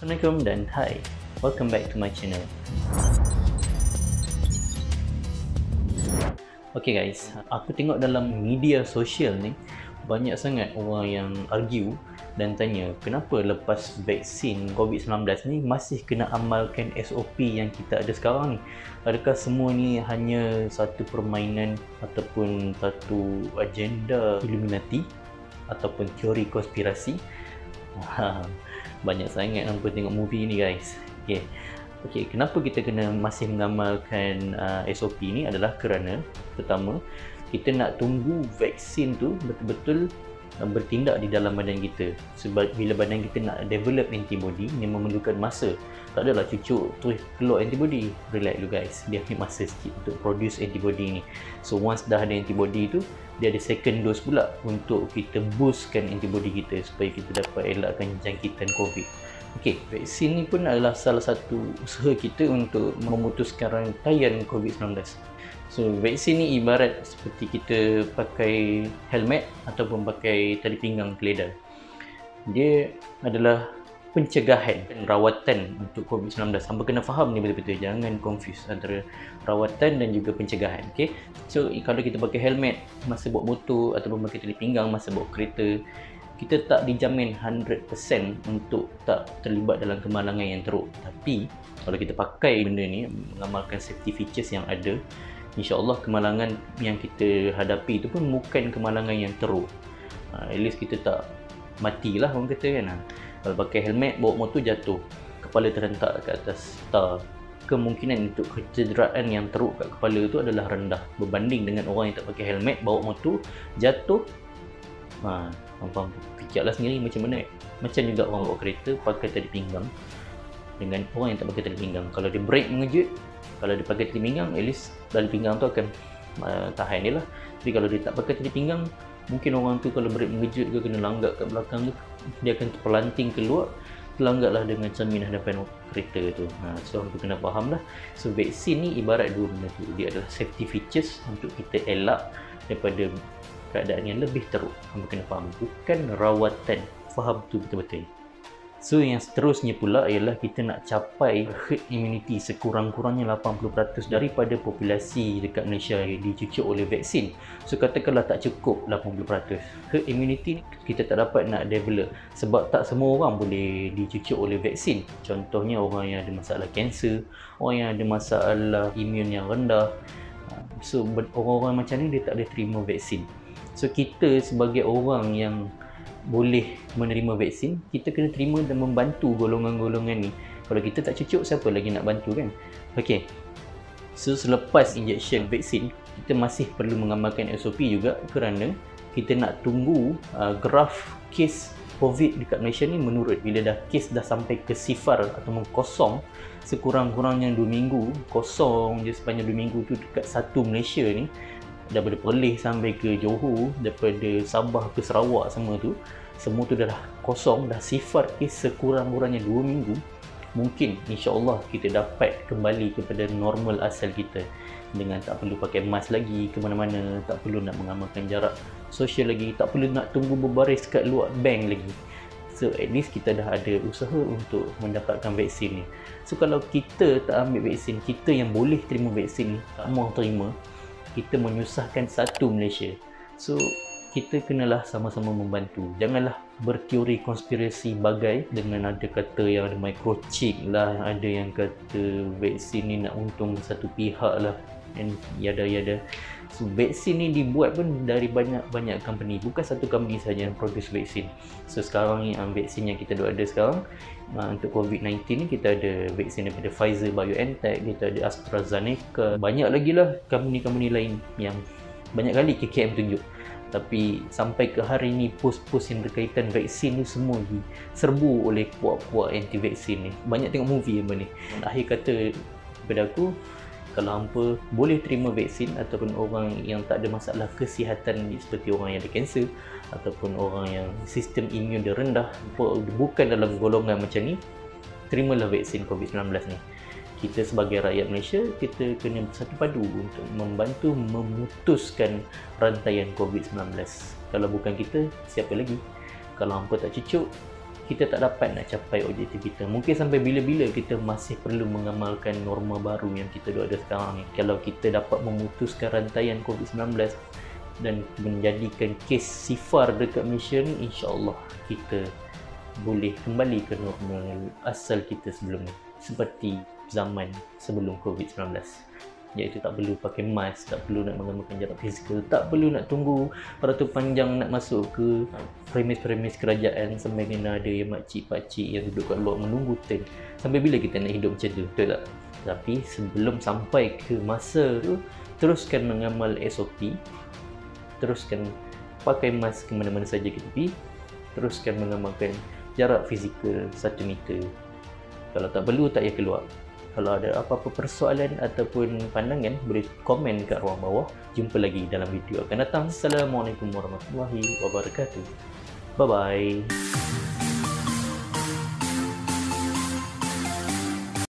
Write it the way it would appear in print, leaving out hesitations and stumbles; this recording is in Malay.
Assalamualaikum dan hi, welcome back to my channel. Okay guys, aku tengok dalam media sosial ni banyak sangat orang yang argue dan tanya kenapa lepas vaksin COVID-19 ni masih kena amalkan SOP yang kita ada sekarang ni. Adakah semua ni hanya satu permainan ataupun satu agenda Illuminati ataupun teori konspirasi? Banyak sangat hampa tengok movie ni guys. Okay, kenapa kita kena masih mengamalkan SOP ni adalah kerana pertama, kita nak tunggu vaksin tu betul-betul bertindak di dalam badan kita. Sebab bila badan kita nak develop antibody yang memerlukan masa. Tak adalah cucuk terus keluar antibody. Relax dulu guys, dia ambil masa sikit untuk produce antibody ni. So once dah ada antibody tu, dia ada second dose pula untuk kita boostkan antibody kita supaya kita dapat elakkan jangkitan COVID. Okey, vaksin ni pun adalah salah satu usaha kita untuk memutuskan rantaian COVID-19. So, vaksin ni ibarat seperti kita pakai helmet ataupun pakai tali pinggang keledar. Dia adalah pencegahan dan rawatan untuk COVID-19. Hampa kena faham ni betul-betul. Jangan confuse antara rawatan dan juga pencegahan. Okay? So, kalau kita pakai helmet masa bawa motor ataupun pakai tali pinggang masa bawa kereta, kita tak dijamin 100% untuk tak terlibat dalam kemalangan yang teruk. Tapi, kalau kita pakai benda ni, mengamalkan safety features yang ada, InsyaAllah kemalangan yang kita hadapi itu pun bukan kemalangan yang teruk. At least kita tak matilah orang kata kan. Kalau pakai helmet, bawa motor jatuh, kepala terhentak ke atas tar, kemungkinan untuk kecederaan yang teruk kat kepala itu adalah rendah berbanding dengan orang yang tak pakai helmet, bawa motor, jatuh. Faham? Fikirlah sendiri macam mana. Macam juga orang bawa kereta pakai tali pinggang dengan orang yang tak pakai tali pinggang. Kalau dia brake mengejut, kalau dia pakai tali pinggang, at least tali pinggang tu akan tahan dia lah. Tapi kalau dia tak pakai tali pinggang, mungkin orang tu kalau brake mengejut ke kena langgak kat belakang tu, dia akan terpelanting keluar, terlanggaklah dengan cermin hadapan kereta tu. So kita kena faham lah. So vaksin ni ibarat dua benda tu. Dia adalah safety features untuk kita elak daripada keadaan yang lebih teruk. Kamu kena faham, bukan rawatan. Faham tu betul-betul. So yang seterusnya pula ialah kita nak capai herd immunity sekurang-kurangnya 80% daripada populasi dekat Malaysia yang dicucuk oleh vaksin. So katakanlah tak cukup 80%. Herd immunity kita tak dapat nak develop sebab tak semua orang boleh dicucuk oleh vaksin. Contohnya orang yang ada masalah kanser, orang yang ada masalah imun yang rendah. So orang-orang macam ni dia tak boleh terima vaksin. So kita sebagai orang yang boleh menerima vaksin, kita kena terima dan membantu golongan-golongan ni. Kalau kita tak cucuk, siapa lagi nak bantu kan? Okay, so selepas injection vaksin, kita masih perlu mengamalkan SOP juga kerana kita nak tunggu graf kes COVID dekat Malaysia ni menurun. Bila dah kes dah sampai ke sifar atau kosong, sekurang-kurangnya 2 minggu, kosong je sepanjang 2 minggu tu dekat satu Malaysia ni, daripada Perlis sampai ke Johor, daripada Sabah ke Sarawak semua tu dah kosong, dah sifar kes sekurang-kurangnya 2 minggu. Mungkin insyaAllah kita dapat kembali kepada normal asal kita dengan tak perlu pakai mask lagi ke mana-mana, tak perlu nak mengamalkan jarak sosial lagi, tak perlu nak tunggu berbaris kat luar bank lagi. So at least kita dah ada usaha untuk mendapatkan vaksin ni. So kalau kita tak ambil vaksin, kita yang boleh terima vaksin ni tak mahu terima, kita menyusahkan satu Malaysia. So kita kenalah sama-sama membantu. Janganlah berteori konspirasi bagai dengan ada kata yang ada microchip lah, ada yang kata vaksin ni nak untung satu pihak lah, and yada-yada. So vaksin ni dibuat pun dari banyak-banyak company, bukan satu company saja yang produce vaksin. So sekarang ni vaksin yang kita ada sekarang untuk COVID-19 ni, kita ada vaksin daripada Pfizer, BioNTech, kita ada AstraZeneca, banyak lagi lah company-company lain yang banyak kali KKM tunjuk. Tapi sampai ke hari ni post-post yang berkaitan vaksin ni semua diserbu oleh puak-puak anti-vaksin ni. Banyak tengok movie apa ni. Akhir kata kepada aku, kalau hampa boleh terima vaksin ataupun orang yang tak ada masalah kesihatan seperti orang yang ada kanser ataupun orang yang sistem imun dia rendah, bukan dalam golongan macam ni, terimalah vaksin COVID-19 ni. Kita sebagai rakyat Malaysia, kita kena bersatu padu untuk membantu memutuskan rantaian COVID-19. Kalau bukan kita, siapa lagi? Kalau hampa tak cucuk, kita tak dapat nak capai objektif kita. Mungkin sampai bila-bila kita masih perlu mengamalkan norma baru yang kita ada sekarang ni. Kalau kita dapat memutuskan rantaian COVID-19 dan menjadikan kes sifar dekat Malaysia ni, insya-Allah kita boleh kembali ke normal asal kita sebelum ni, seperti zaman sebelum COVID-19, iaitu tak perlu pakai mask, tak perlu nak mengamalkan jarak fizikal, tak perlu nak tunggu beratur panjang nak masuk ke premis-premis kerajaan sampai kena ada yang makcik-pakcik yang duduk kat luar menunggu turn. Sampai bila kita nak hidup macam tu, betul tak? Tapi sebelum sampai ke masa tu, teruskan mengamal SOP, teruskan pakai mask ke mana-mana saja kita pergi, teruskan mengamalkan jarak fizikal 1 meter. Kalau tak perlu, tak payah keluar. Kalau ada apa-apa persoalan ataupun pandangan, boleh komen kat ruang bawah. Jumpa lagi dalam video akan datang. Assalamualaikum warahmatullahi wabarakatuh. Bye-bye.